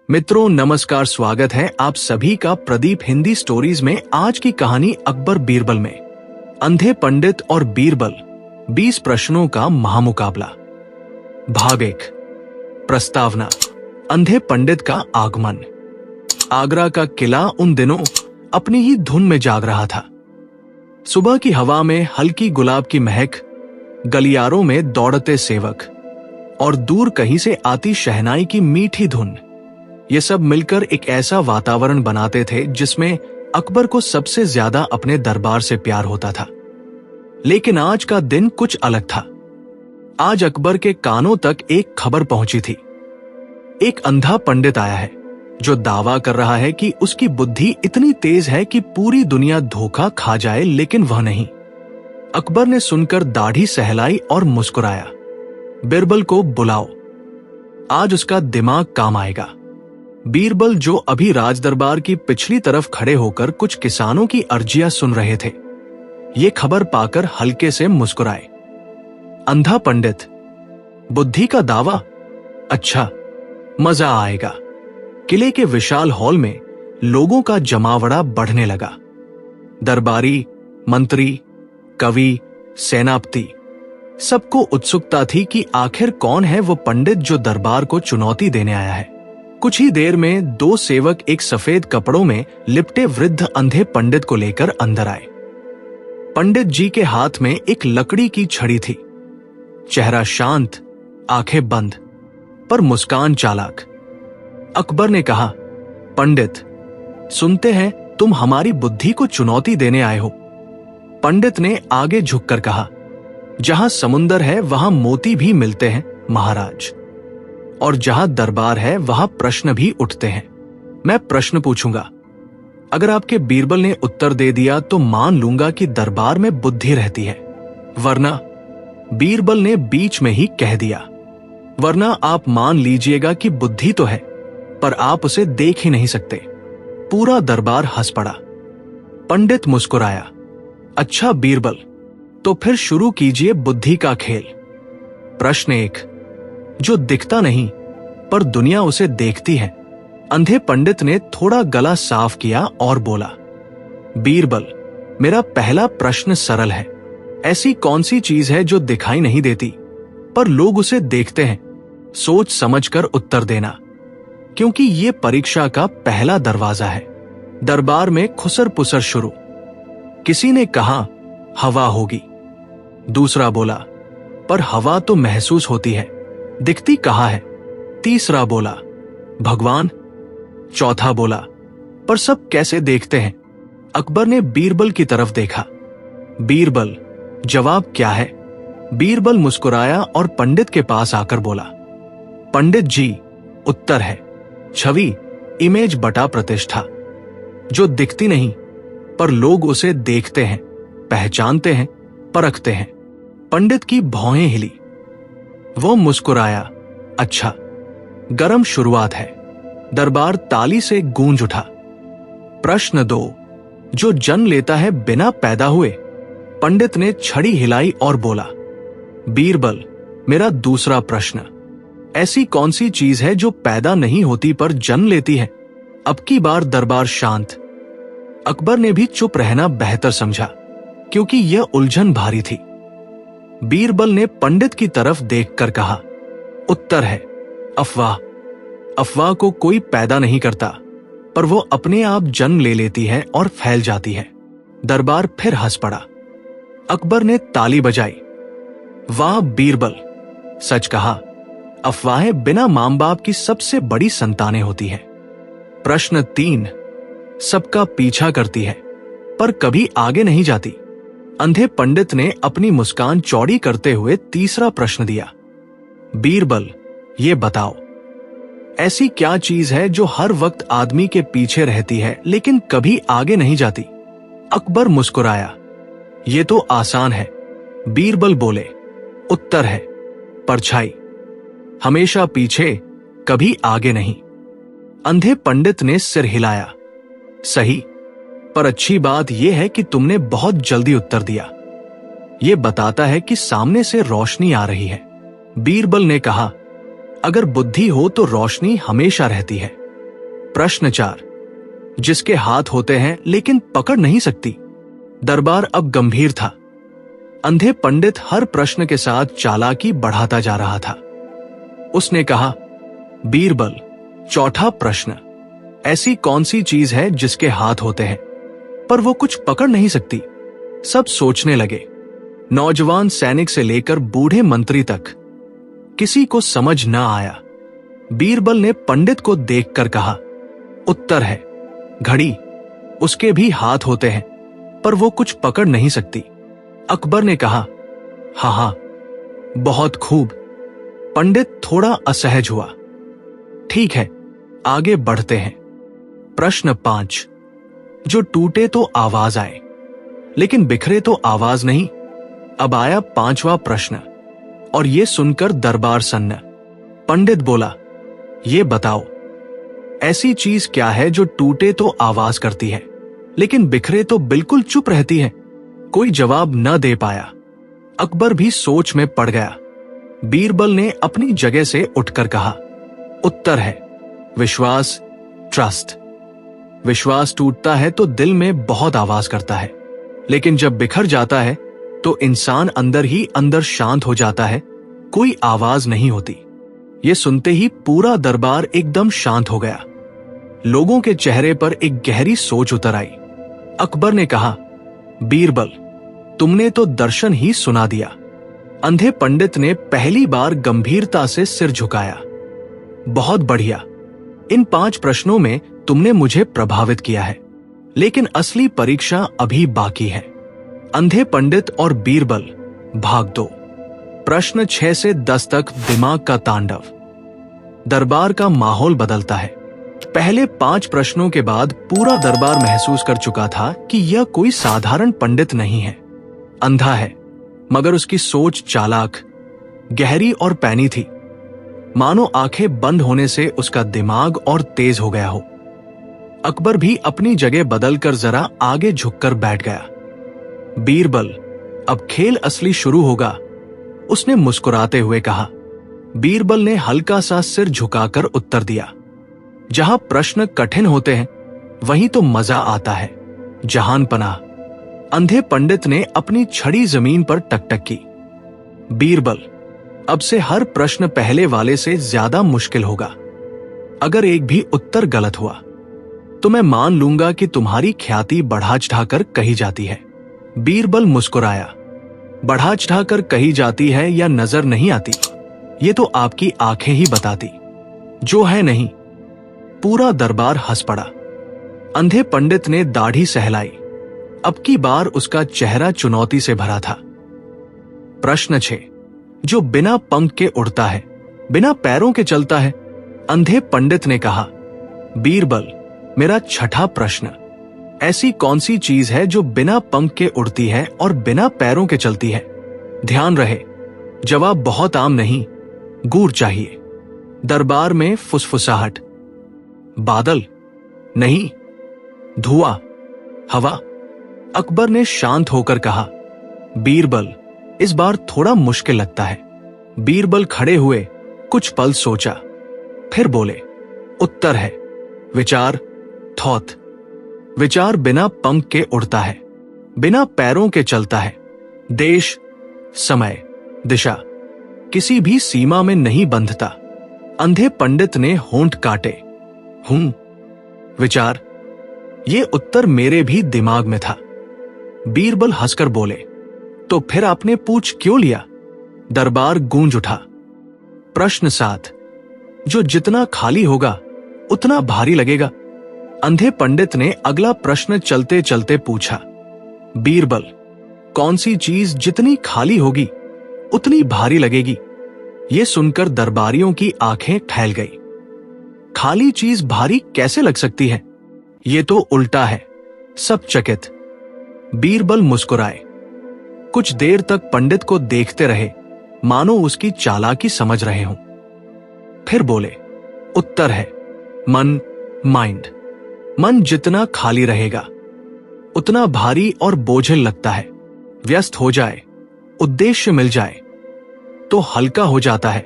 मित्रों नमस्कार, स्वागत है आप सभी का प्रदीप हिंदी स्टोरीज में। आज की कहानी अकबर बीरबल में। अंधे पंडित और बीरबल 20 प्रश्नों का महामुकाबला। भाग 1। प्रस्तावना। अंधे पंडित का आगमन। आगरा का किला उन दिनों अपनी ही धुन में जाग रहा था। सुबह की हवा में हल्की गुलाब की महक, गलियारों में दौड़ते सेवक और दूर कहीं से आती शहनाई की मीठी धुन, ये सब मिलकर एक ऐसा वातावरण बनाते थे जिसमें अकबर को सबसे ज्यादा अपने दरबार से प्यार होता था। लेकिन आज का दिन कुछ अलग था। आज अकबर के कानों तक एक खबर पहुंची थी। एक अंधा पंडित आया है जो दावा कर रहा है कि उसकी बुद्धि इतनी तेज है कि पूरी दुनिया धोखा खा जाए, लेकिन वह नहीं। अकबर ने सुनकर दाढ़ी सहलाई और मुस्कुराया। बीरबल को बुलाओ, आज उसका दिमाग काम आएगा। बीरबल, जो अभी राजदरबार की पिछली तरफ खड़े होकर कुछ किसानों की अर्जियां सुन रहे थे, ये खबर पाकर हल्के से मुस्कुराए। अंधा पंडित, बुद्धि का दावा? अच्छा, मजा आएगा। किले के विशाल हॉल में लोगों का जमावड़ा बढ़ने लगा। दरबारी, मंत्री, कवि, सेनापति, सबको उत्सुकता थी कि आखिर कौन है वो पंडित जो दरबार को चुनौती देने आया है। कुछ ही देर में 2 सेवक एक सफेद कपड़ों में लिपटे वृद्ध अंधे पंडित को लेकर अंदर आए। पंडित जी के हाथ में एक लकड़ी की छड़ी थी। चेहरा शांत, आंखें बंद, पर मुस्कान चालाक। अकबर ने कहा, पंडित, सुनते हैं तुम हमारी बुद्धि को चुनौती देने आए हो। पंडित ने आगे झुककर कहा, जहां समुंदर है वहां मोती भी मिलते हैं महाराज, और जहां दरबार है वहां प्रश्न भी उठते हैं। मैं प्रश्न पूछूंगा, अगर आपके बीरबल ने उत्तर दे दिया तो मान लूंगा कि दरबार में बुद्धि रहती है, वरना। बीरबल ने बीच में ही कह दिया, वरना आप मान लीजिएगा कि बुद्धि तो है, पर आप उसे देख ही नहीं सकते। पूरा दरबार हंस पड़ा। पंडित मुस्कुराया, अच्छा बीरबल, तो फिर शुरू कीजिए बुद्धि का खेल। प्रश्न 1, जो दिखता नहीं पर दुनिया उसे देखती है। अंधे पंडित ने थोड़ा गला साफ किया और बोला, बीरबल, मेरा पहला प्रश्न सरल है। ऐसी कौन सी चीज है जो दिखाई नहीं देती पर लोग उसे देखते हैं? सोच समझकर उत्तर देना, क्योंकि ये परीक्षा का पहला दरवाजा है। दरबार में खुसर पुसर शुरू। किसी ने कहा, हवा होगी। दूसरा बोला, पर हवा तो महसूस होती है, दिखती कहाँ है? तीसरा बोला, भगवान। चौथा बोला, पर सब कैसे देखते हैं? अकबर ने बीरबल की तरफ देखा। बीरबल, जवाब क्या है? बीरबल मुस्कुराया और पंडित के पास आकर बोला, पंडित जी, उत्तर है छवि, इमेज बटा प्रतिष्ठा, जो दिखती नहीं पर लोग उसे देखते हैं, पहचानते हैं, परखते हैं। पंडित की भौहें हिली। वो मुस्कुराया, अच्छा, गरम शुरुआत है। दरबार ताली से गूंज उठा। प्रश्न 2, जो जन्म लेता है बिना पैदा हुए। पंडित ने छड़ी हिलाई और बोला, बीरबल, मेरा दूसरा प्रश्न, ऐसी कौन सी चीज है जो पैदा नहीं होती पर जन्म लेती है? अब की बार दरबार शांत। अकबर ने भी चुप रहना बेहतर समझा, क्योंकि यह उलझन भारी थी। बीरबल ने पंडित की तरफ देखकर कहा, उत्तर है अफवाह। अफवाह को कोई पैदा नहीं करता, पर वो अपने आप जन्म ले लेती है और फैल जाती है। दरबार फिर हंस पड़ा। अकबर ने ताली बजाई। वाह बीरबल, सच कहा। अफवाहें बिना मां बाप की सबसे बड़ी संतानें होती हैं। प्रश्न 3, सबका पीछा करती है पर कभी आगे नहीं जाती। अंधे पंडित ने अपनी मुस्कान चौड़ी करते हुए तीसरा प्रश्न दिया, बीरबल, ये बताओ, ऐसी क्या चीज है जो हर वक्त आदमी के पीछे रहती है लेकिन कभी आगे नहीं जाती? अकबर मुस्कुराया, ये तो आसान है। बीरबल बोले, उत्तर है परछाई, हमेशा पीछे, कभी आगे नहीं। अंधे पंडित ने सिर हिलाया, सही, पर अच्छी बात यह है कि तुमने बहुत जल्दी उत्तर दिया। यह बताता है कि सामने से रोशनी आ रही है। बीरबल ने कहा, अगर बुद्धि हो तो रोशनी हमेशा रहती है, प्रश्न 4, जिसके हाथ होते हैं लेकिन पकड़ नहीं सकती। दरबार अब गंभीर था। अंधे पंडित हर प्रश्न के साथ चालाकी बढ़ाता जा रहा था। उसने कहा, बीरबल, चौथा प्रश्न, ऐसी कौन सी चीज है जिसके हाथ होते हैं पर वो कुछ पकड़ नहीं सकती? सब सोचने लगे। नौजवान सैनिक से लेकर बूढ़े मंत्री तक किसी को समझ न आया। बीरबल ने पंडित को देखकर कहा, उत्तर है घड़ी। उसके भी हाथ होते हैं पर वो कुछ पकड़ नहीं सकती। अकबर ने कहा, हाँ, बहुत खूब। पंडित थोड़ा असहज हुआ। ठीक है, आगे बढ़ते हैं। प्रश्न 5, जो टूटे तो आवाज आए लेकिन बिखरे तो आवाज नहीं। अब आया 5वां प्रश्न और ये सुनकर दरबार सन्न। पंडित बोला, ये बताओ, ऐसी चीज क्या है जो टूटे तो आवाज करती है लेकिन बिखरे तो बिल्कुल चुप रहती है? कोई जवाब न दे पाया। अकबर भी सोच में पड़ गया। बीरबल ने अपनी जगह से उठकर कहा, उत्तर है विश्वास, ट्रस्ट। विश्वास टूटता है तो दिल में बहुत आवाज करता है, लेकिन जब बिखर जाता है तो इंसान अंदर ही अंदर शांत हो जाता है, कोई आवाज नहीं होती। ये सुनते ही पूरा दरबार एकदम शांत हो गया। लोगों के चेहरे पर एक गहरी सोच उतर आई। अकबर ने कहा, बीरबल, तुमने तो दर्शन ही सुना दिया। अंधे पंडित ने पहली बार गंभीरता से सिर झुकाया। बहुत बढ़िया, इन 5 प्रश्नों में तुमने मुझे प्रभावित किया है, लेकिन असली परीक्षा अभी बाकी है। अंधे पंडित और बीरबल, भाग 2। प्रश्न 6 से 10 तक दिमाग का तांडव। दरबार का माहौल बदलता है। पहले 5 प्रश्नों के बाद पूरा दरबार महसूस कर चुका था कि यह कोई साधारण पंडित नहीं है। अंधा है, मगर उसकी सोच चालाक, गहरी और पैनी थी। मानो आंखें बंद होने से उसका दिमाग और तेज हो गया हो। अकबर भी अपनी जगह बदलकर जरा आगे झुककर बैठ गया। बीरबल, अब खेल असली शुरू होगा, उसने मुस्कुराते हुए कहा। बीरबल ने हल्का सा सिर झुकाकर उत्तर दिया, जहां प्रश्न कठिन होते हैं वहीं तो मजा आता है, जहान पनाह। अंधे पंडित ने अपनी छड़ी जमीन पर टकटक की। बीरबल, अब से हर प्रश्न पहले वाले से ज्यादा मुश्किल होगा। अगर एक भी उत्तर गलत हुआ तो मैं मान लूंगा कि तुम्हारी ख्याति बढ़ा चढ़ाकर कही जाती है। बीरबल मुस्कुराया। बढ़ा चढ़ाकर कही जाती है या नजर नहीं आती, ये तो आपकी आंखें ही बताती, जो है नहीं। पूरा दरबार हंस पड़ा। अंधे पंडित ने दाढ़ी सहलाई। अब की बार उसका चेहरा चुनौती से भरा था। प्रश्न 6, जो बिना पंख के उड़ता है, बिना पैरों के चलता है। अंधे पंडित ने कहा, बीरबल, मेरा छठा प्रश्न, ऐसी कौन सी चीज है जो बिना पंख के उड़ती है और बिना पैरों के चलती है? ध्यान रहे, जवाब बहुत आम नहीं, गूढ़ चाहिए। दरबार में फुसफुसाहट। बादल नहीं, धुआं, हवा। अकबर ने शांत होकर कहा, बीरबल, इस बार थोड़ा मुश्किल लगता है। बीरबल खड़े हुए, कुछ पल सोचा, फिर बोले, उत्तर है विचार, थॉट। विचार बिना पंख के उड़ता है, बिना पैरों के चलता है। देश, समय, दिशा किसी भी सीमा में नहीं बंधता। अंधे पंडित ने होंठ काटे। विचार, ये उत्तर मेरे भी दिमाग में था। बीरबल हंसकर बोले, तो फिर आपने पूछ क्यों लिया? दरबार गूंज उठा। प्रश्न 7, जो जितना खाली होगा उतना भारी लगेगा। अंधे पंडित ने अगला प्रश्न चलते चलते पूछा, बीरबल, कौन सी चीज जितनी खाली होगी उतनी भारी लगेगी? यह सुनकर दरबारियों की आंखें ठहल गई। खाली चीज भारी कैसे लग सकती है? ये तो उल्टा है। सब चकित। बीरबल मुस्कुराए। कुछ देर तक पंडित को देखते रहे, मानो उसकी चालाकी समझ रहे हों। फिर बोले, उत्तर है मन, माइंड। मन जितना खाली रहेगा उतना भारी और बोझिल लगता है। व्यस्त हो जाए, उद्देश्य मिल जाए तो हल्का हो जाता है।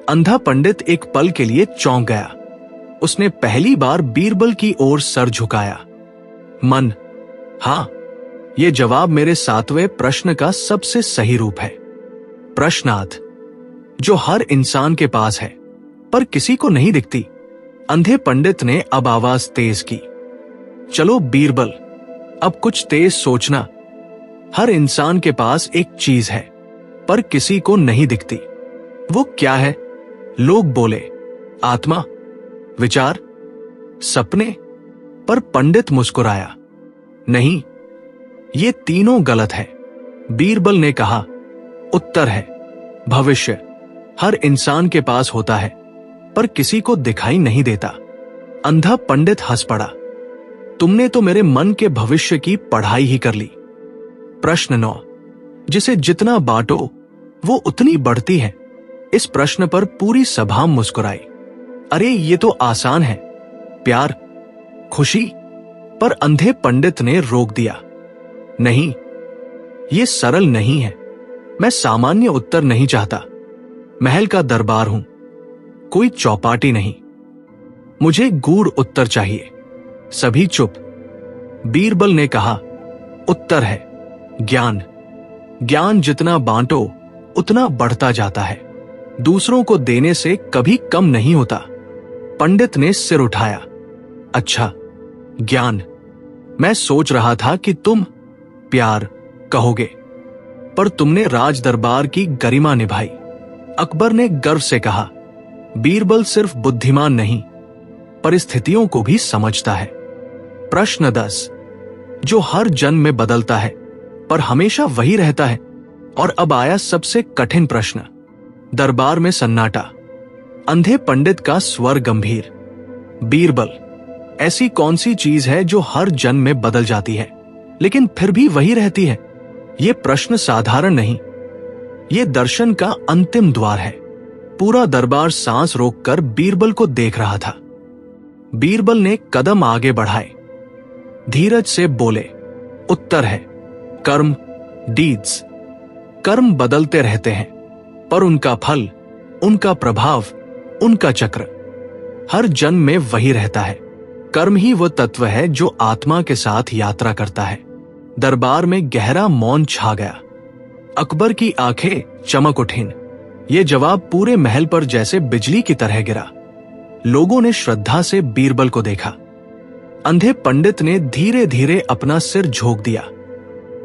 अंधा पंडित एक पल के लिए चौंक गया। उसने पहली बार बीरबल की ओर सर झुकाया। मन, हाँ, ये जवाब मेरे 7वें प्रश्न का सबसे सही रूप है। प्रश्नार्थ, जो हर इंसान के पास है पर किसी को नहीं दिखती। अंधे पंडित ने अब आवाज तेज की। चलो बीरबल, अब कुछ तेज सोचना। हर इंसान के पास एक चीज है पर किसी को नहीं दिखती। वो क्या है? लोग बोले, आत्मा, विचार, सपने। पर पंडित मुस्कुराया। नहीं, ये तीनों गलत है। बीरबल ने कहा, उत्तर है भविष्य। हर इंसान के पास होता है पर किसी को दिखाई नहीं देता। अंधा पंडित हंस पड़ा। तुमने तो मेरे मन के भविष्य की पढ़ाई ही कर ली। प्रश्न 9, जिसे जितना बांटो वो उतनी बढ़ती है। इस प्रश्न पर पूरी सभा मुस्कुराई। अरे ये तो आसान है, प्यार, खुशी। पर अंधे पंडित ने रोक दिया। नहीं, ये सरल नहीं है। मैं सामान्य उत्तर नहीं चाहता। महल का दरबार हूं, कोई चौपाटी नहीं। मुझे गूढ़ उत्तर चाहिए। सभी चुप। बीरबल ने कहा, उत्तर है ज्ञान। ज्ञान जितना बांटो उतना बढ़ता जाता है। दूसरों को देने से कभी कम नहीं होता। पंडित ने सिर उठाया। अच्छा, ज्ञान। मैं सोच रहा था कि तुम प्यार कहोगे, पर तुमने राज दरबार की गरिमा निभाई। अकबर ने गर्व से कहा, बीरबल सिर्फ बुद्धिमान नहीं, परिस्थितियों को भी समझता है। प्रश्न 10, जो हर जन्म में बदलता है पर हमेशा वही रहता है। और अब आया सबसे कठिन प्रश्न। दरबार में सन्नाटा। अंधे पंडित का स्वर गंभीर। बीरबल, ऐसी कौन सी चीज है जो हर जन्म में बदल जाती है लेकिन फिर भी वही रहती है? यह प्रश्न साधारण नहीं, यह दर्शन का अंतिम द्वार है। पूरा दरबार सांस रोककर बीरबल को देख रहा था। बीरबल ने कदम आगे बढ़ाए, धीरज से बोले, उत्तर है कर्म, डीड्स। कर्म बदलते रहते हैं पर उनका फल, उनका प्रभाव, उनका चक्र हर जन्म में वही रहता है। कर्म ही वह तत्व है जो आत्मा के साथ यात्रा करता है। दरबार में गहरा मौन छा गया। अकबर की आंखें चमक उठीं। यह जवाब पूरे महल पर जैसे बिजली की तरह गिरा। लोगों ने श्रद्धा से बीरबल को देखा। अंधे पंडित ने धीरे धीरे अपना सिर झोंक दिया।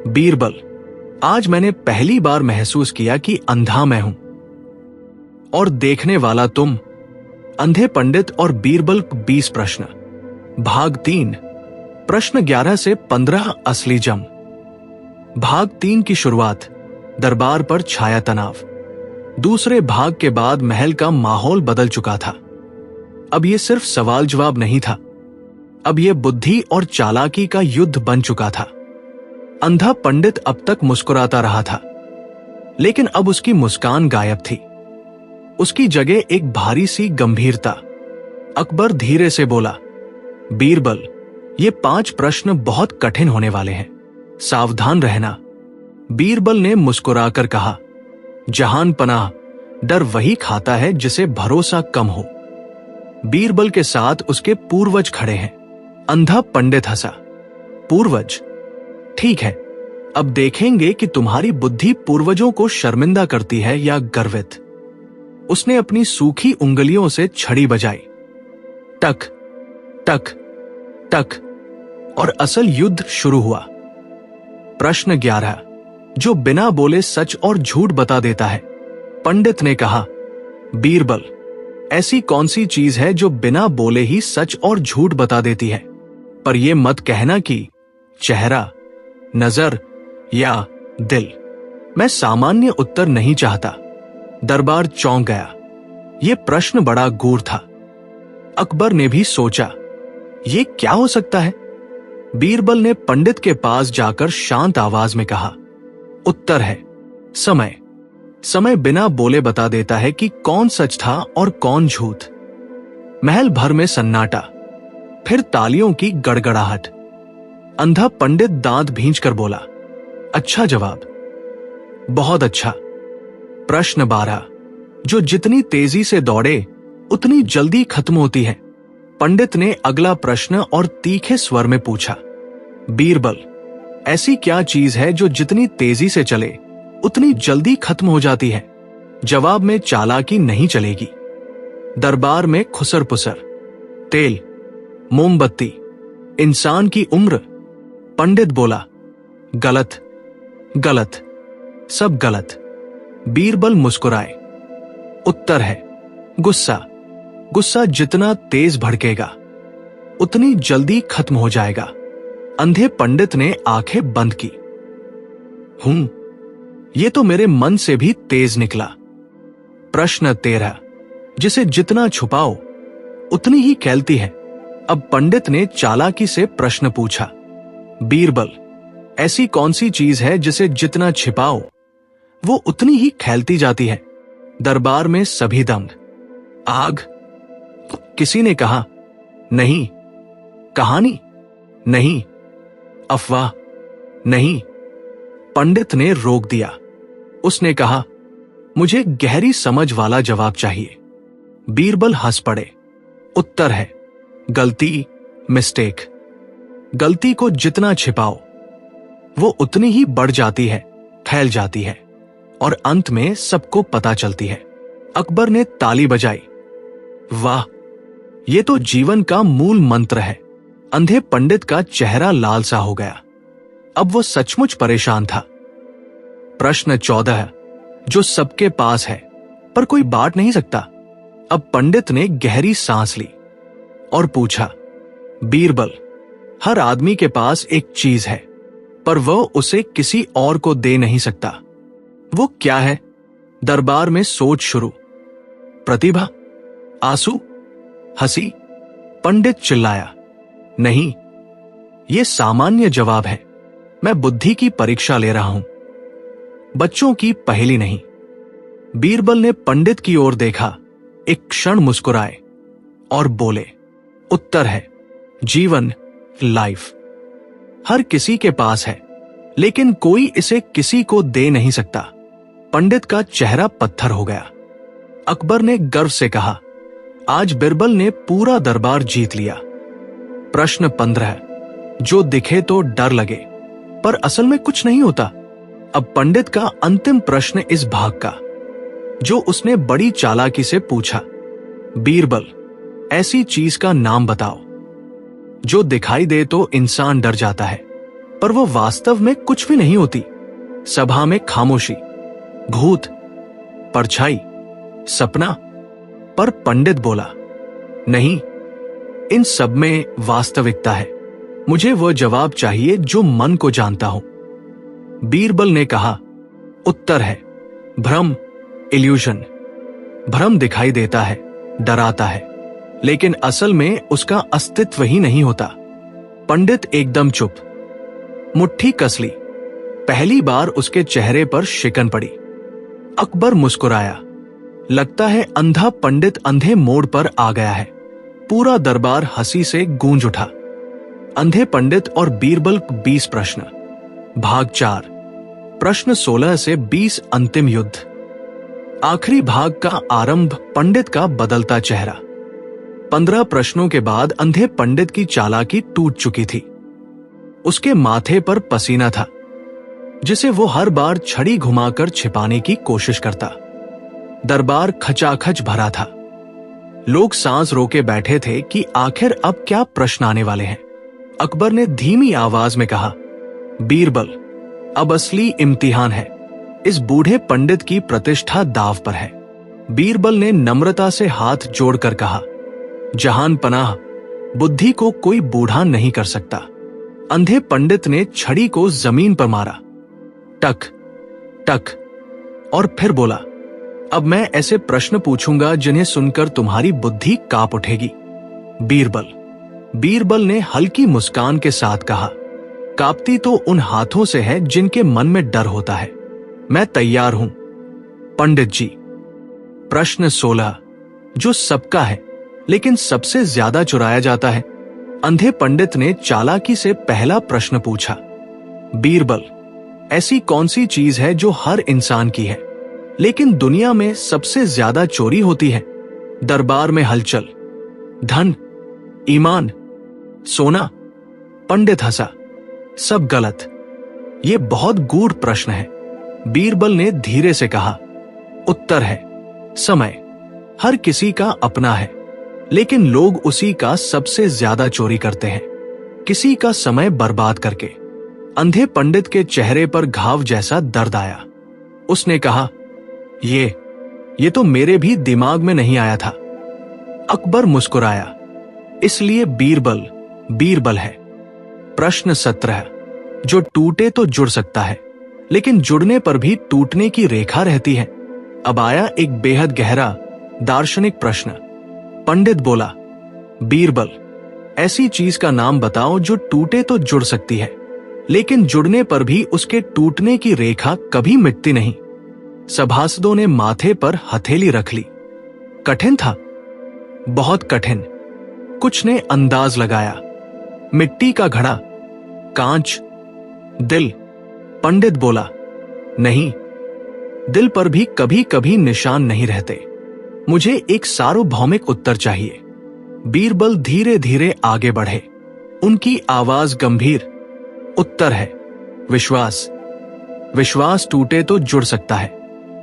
बीरबल, आज मैंने पहली बार महसूस किया कि अंधा मैं हूं और देखने वाला तुम। अंधे पंडित और बीरबल 20 प्रश्न। भाग 3, प्रश्न 11 से 15 असली जम। भाग 3 की शुरुआत। दरबार पर छाया तनाव। दूसरे भाग के बाद महल का माहौल बदल चुका था। अब यह सिर्फ सवाल जवाब नहीं था, अब यह बुद्धि और चालाकी का युद्ध बन चुका था। अंधा पंडित अब तक मुस्कुराता रहा था, लेकिन अब उसकी मुस्कान गायब थी। उसकी जगह एक भारी सी गंभीरता। अकबर धीरे से बोला, बीरबल, ये 5 प्रश्न बहुत कठिन होने वाले हैं, सावधान रहना। बीरबल ने मुस्कुराकर कहा, जहान पनाह, डर वही खाता है जिसे भरोसा कम हो। बीरबल के साथ उसके पूर्वज खड़े हैं। अंधा पंडित हंसा। पूर्वज? ठीक है, अब देखेंगे कि तुम्हारी बुद्धि पूर्वजों को शर्मिंदा करती है या गर्वित। उसने अपनी सूखी उंगलियों से छड़ी बजाई। टक टक टक, और असल युद्ध शुरू हुआ। प्रश्न 11, जो बिना बोले सच और झूठ बता देता है। पंडित ने कहा, बीरबल, ऐसी कौन सी चीज है जो बिना बोले ही सच और झूठ बता देती है? पर यह मत कहना कि चेहरा, नजर या दिल। मैं सामान्य उत्तर नहीं चाहता। दरबार चौंक गया। यह प्रश्न बड़ा गूढ़ था। अकबर ने भी सोचा, यह क्या हो सकता है? बीरबल ने पंडित के पास जाकर शांत आवाज में कहा, उत्तर है समय। समय बिना बोले बता देता है कि कौन सच था और कौन झूठ। महल भर में सन्नाटा, फिर तालियों की गड़गड़ाहट। अंधा पंडित दांत भींचकर बोला, अच्छा जवाब, बहुत अच्छा। प्रश्न 12, जो जितनी तेजी से दौड़े उतनी जल्दी खत्म होती है। पंडित ने अगला प्रश्न और तीखे स्वर में पूछा, बीरबल, ऐसी क्या चीज है जो जितनी तेजी से चले उतनी जल्दी खत्म हो जाती है? जवाब में चालाकी नहीं चलेगी। दरबार में खुसर पुसर। तेल, मोमबत्ती, इंसान की उम्र। पंडित बोला, गलत, गलत, सब गलत। बीरबल मुस्कुराए। उत्तर है गुस्सा। गुस्सा जितना तेज भड़केगा उतनी जल्दी खत्म हो जाएगा। अंधे पंडित ने आंखें बंद की। ये तो मेरे मन से भी तेज निकला। प्रश्न 13, जिसे जितना छुपाओ उतनी ही खैलती है। अब पंडित ने चालाकी से प्रश्न पूछा, बीरबल, ऐसी कौन सी चीज है जिसे जितना छिपाओ वो उतनी ही खैलती जाती है? दरबार में सभी दंग। आग? किसी ने कहा। नहीं। कहानी? नहीं। अफवाह? नहीं। पंडित ने रोक दिया। उसने कहा, मुझे गहरी समझ वाला जवाब चाहिए। बीरबल हंस पड़े। उत्तर है गलती, मिस्टेक। गलती को जितना छिपाओ वो उतनी ही बढ़ जाती है, फैल जाती है और अंत में सबको पता चलती है। अकबर ने ताली बजाई। वाह, ये तो जीवन का मूल मंत्र है। अंधे पंडित का चेहरा लाल सा हो गया। अब वो सचमुच परेशान था। प्रश्न 14, जो सबके पास है पर कोई बांट नहीं सकता। अब पंडित ने गहरी सांस ली और पूछा, बीरबल, हर आदमी के पास एक चीज है पर वह उसे किसी और को दे नहीं सकता। वो क्या है? दरबार में सोच शुरू। प्रतिभा? आंसू? हंसी? पंडित चिल्लाया, नहीं, यह सामान्य जवाब है। मैं बुद्धि की परीक्षा ले रहा हूं, बच्चों की पहेली नहीं। बीरबल ने पंडित की ओर देखा, एक क्षण मुस्कुराए और बोले, उत्तर है जीवन, लाइफ। हर किसी के पास है लेकिन कोई इसे किसी को दे नहीं सकता। पंडित का चेहरा पत्थर हो गया। अकबर ने गर्व से कहा, आज बीरबल ने पूरा दरबार जीत लिया। प्रश्न 15, जो दिखे तो डर लगे पर असल में कुछ नहीं होता। अब पंडित का अंतिम प्रश्न इस भाग का, जो उसने बड़ी चालाकी से पूछा, बीरबल, ऐसी चीज का नाम बताओ जो दिखाई दे तो इंसान डर जाता है पर वो वास्तव में कुछ भी नहीं होती। सभा में खामोशी। भूत? परछाई? सपना? पर पंडित बोला, नहीं, इन सब में वास्तविकता है। मुझे वह जवाब चाहिए जो मन को जानता हो। बीरबल ने कहा, उत्तर है भ्रम, इल्यूजन। भ्रम दिखाई देता है, डराता है, लेकिन असल में उसका अस्तित्व ही नहीं होता। पंडित एकदम चुप। मुट्ठी कस ली। पहली बार उसके चेहरे पर शिकन पड़ी। अकबर मुस्कुराया। लगता है अंधा पंडित अंधे मोड़ पर आ गया है। पूरा दरबार हंसी से गूंज उठा। अंधे पंडित और बीरबल 20 प्रश्न। भाग 4। प्रश्न 16 से 20, अंतिम युद्ध। आखिरी भाग का आरंभ, पंडित का बदलता चेहरा। 15 प्रश्नों के बाद अंधे पंडित की चालाकी टूट चुकी थी। उसके माथे पर पसीना था, जिसे वो हर बार छड़ी घुमाकर छिपाने की कोशिश करता। दरबार खचाखच भरा था। लोग सांस रोके बैठे थे कि आखिर अब क्या प्रश्न आने वाले हैं। अकबर ने धीमी आवाज में कहा, बीरबल, अब असली इम्तिहान है। इस बूढ़े पंडित की प्रतिष्ठा दांव पर है। बीरबल ने नम्रता से हाथ जोड़कर कहा, जहान पनाह, बुद्धि को कोई बूढ़ा नहीं कर सकता। अंधे पंडित ने छड़ी को जमीन पर मारा। टक टक, और फिर बोला, अब मैं ऐसे प्रश्न पूछूंगा जिन्हें सुनकर तुम्हारी बुद्धि कांप उठेगी। बीरबल ने हल्की मुस्कान के साथ कहा, कांपती तो उन हाथों से है जिनके मन में डर होता है। मैं तैयार हूं। पंडित जी। प्रश्न 16, जो सबका है लेकिन सबसे ज्यादा चुराया जाता है। अंधे पंडित ने चालाकी से पहला प्रश्न पूछा, बीरबल, ऐसी कौन सी चीज है जो हर इंसान की है लेकिन दुनिया में सबसे ज्यादा चोरी होती है? दरबार में हलचल। धन? ईमान, सोना। पंडित हंसा। सब गलत। ये बहुत गूढ़ प्रश्न है। बीरबल ने धीरे से कहा, उत्तर है समय। हर किसी का अपना है, लेकिन लोग उसी का सबसे ज्यादा चोरी करते हैं, किसी का समय बर्बाद करके। अंधे पंडित के चेहरे पर घाव जैसा दर्द आया। उसने कहा, ये तो मेरे भी दिमाग में नहीं आया था। अकबर मुस्कुराया। इसलिए बीरबल बीरबल है। प्रश्न 17, जो टूटे तो जुड़ सकता है, लेकिन जुड़ने पर भी टूटने की रेखा रहती है। अब आया एक बेहद गहरा दार्शनिक प्रश्न। पंडित बोला, बीरबल, ऐसी चीज का नाम बताओ जो टूटे तो जुड़ सकती है, लेकिन जुड़ने पर भी उसके टूटने की रेखा कभी मिटती नहीं। सभासदों ने माथे पर हथेली रख ली। कठिन था, बहुत कठिन। कुछ ने अंदाज लगाया, मिट्टी का घड़ा, कांच, दिल। पंडित बोला, नहीं, दिल पर भी कभी कभी निशान नहीं रहते। मुझे एक सार्वभौमिक उत्तर चाहिए। बीरबल धीरे धीरे आगे बढ़े। उनकी आवाज गंभीर। उत्तर है विश्वास। विश्वास टूटे तो जुड़ सकता है,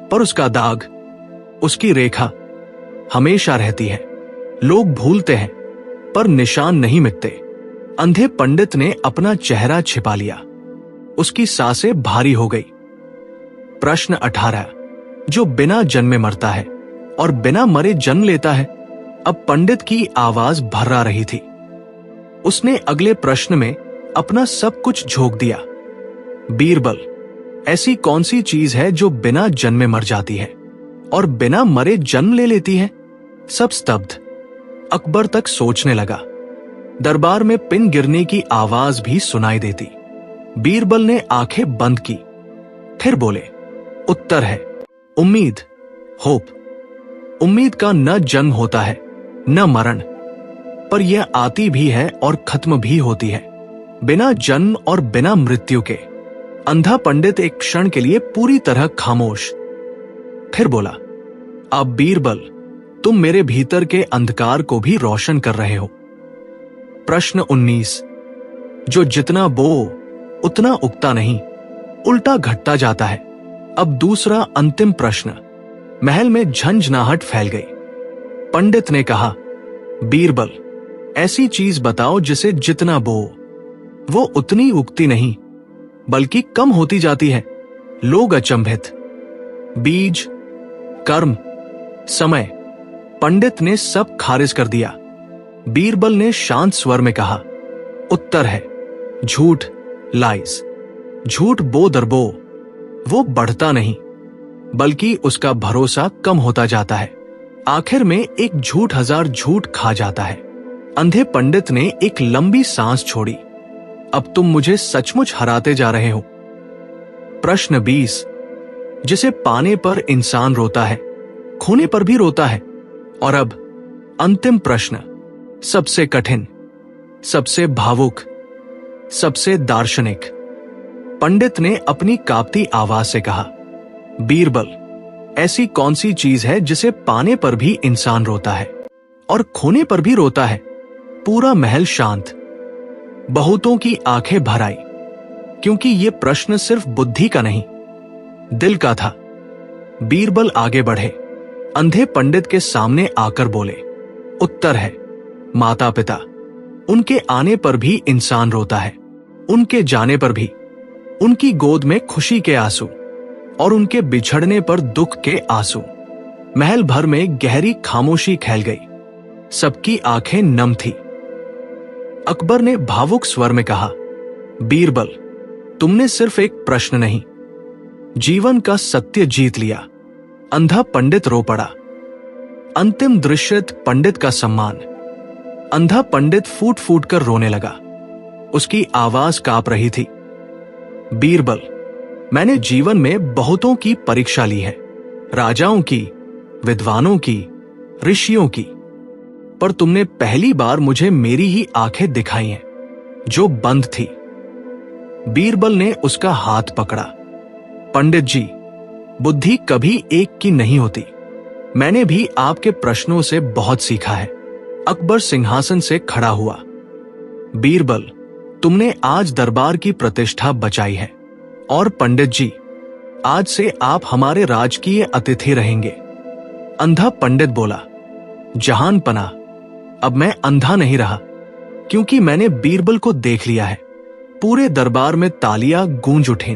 पर उसका दाग, उसकी रेखा हमेशा रहती है। लोग भूलते हैं, पर निशान नहीं मिटते। अंधे पंडित ने अपना चेहरा छिपा लिया। उसकी सांसें भारी हो गई। प्रश्न 18, जो बिना जन्मे मरता है और बिना मरे जन्म लेता है। अब पंडित की आवाज भर्रा रही थी। उसने अगले प्रश्न में अपना सब कुछ झोंक दिया। बीरबल, ऐसी कौन सी चीज है जो बिना जन्मे मर जाती है और बिना मरे जन्म ले लेती है? सब स्तब्ध। अकबर तक सोचने लगा। दरबार में पिन गिरने की आवाज भी सुनाई देती। बीरबल ने आंखें बंद की, फिर बोले, उत्तर है उम्मीद, होप। उम्मीद का न जन्म होता है न मरण, पर यह आती भी है और खत्म भी होती है, बिना जन्म और बिना मृत्यु के। अंधा पंडित एक क्षण के लिए पूरी तरह खामोश, फिर बोला, अब बीरबल, तुम मेरे भीतर के अंधकार को भी रोशन कर रहे हो। प्रश्न 19, जो जितना बो उतना उगता नहीं, उल्टा घटता जाता है। अब दूसरा अंतिम प्रश्न। महल में झंझनाहट फैल गई। पंडित ने कहा, बीरबल, ऐसी चीज बताओ जिसे जितना बो वो उतनी उगती नहीं, बल्कि कम होती जाती है। लोग अचंभित। बीज, कर्म, समय। पंडित ने सब खारिज कर दिया। बीरबल ने शांत स्वर में कहा, उत्तर है झूठ, लाइज। झूठ बो दर बो, वो बढ़ता नहीं, बल्कि उसका भरोसा कम होता जाता है। आखिर में एक झूठ 1000 झूठ खा जाता है। अंधे पंडित ने एक लंबी सांस छोड़ी। अब तुम मुझे सचमुच हराते जा रहे हो। प्रश्न 20, जिसे पाने पर इंसान रोता है, खोने पर भी रोता है। और अब अंतिम प्रश्न, सबसे कठिन, सबसे भावुक, सबसे दार्शनिक। पंडित ने अपनी कांपती आवाज से कहा, बीरबल, ऐसी कौन सी चीज है जिसे पाने पर भी इंसान रोता है और खोने पर भी रोता है? पूरा महल शांत। बहुतों की आंखें भर आई, क्योंकि यह प्रश्न सिर्फ बुद्धि का नहीं, दिल का था। बीरबल आगे बढ़े, अंधे पंडित के सामने आकर बोले, उत्तर है माता पिता। उनके आने पर भी इंसान रोता है, उनके जाने पर भी। उनकी गोद में खुशी के आंसू और उनके बिछड़ने पर दुख के आंसू। महल भर में गहरी खामोशी फैल गई। सबकी आंखें नम थी। अकबर ने भावुक स्वर में कहा, बीरबल, तुमने सिर्फ एक प्रश्न नहीं, जीवन का सत्य जीत लिया। अंधा पंडित रो पड़ा। अंतिम दृश्य पंडित का सम्मान। अंधा पंडित फूट फूट कर रोने लगा। उसकी आवाज कांप रही थी। बीरबल, मैंने जीवन में बहुतों की परीक्षा ली है, राजाओं की, विद्वानों की, ऋषियों की, पर तुमने पहली बार मुझे मेरी ही आंखें दिखाई हैं, जो बंद थी। बीरबल ने उसका हाथ पकड़ा। पंडित जी, बुद्धि कभी एक की नहीं होती। मैंने भी आपके प्रश्नों से बहुत सीखा है। अकबर सिंहासन से खड़ा हुआ। बीरबल, तुमने आज दरबार की प्रतिष्ठा बचाई है, और पंडित जी, आज से आप हमारे राजकीय अतिथि रहेंगे। अंधा पंडित बोला, जहान पनाह, अब मैं अंधा नहीं रहा, क्योंकि मैंने बीरबल को देख लिया है। पूरे दरबार में तालियां गूंज उठीं।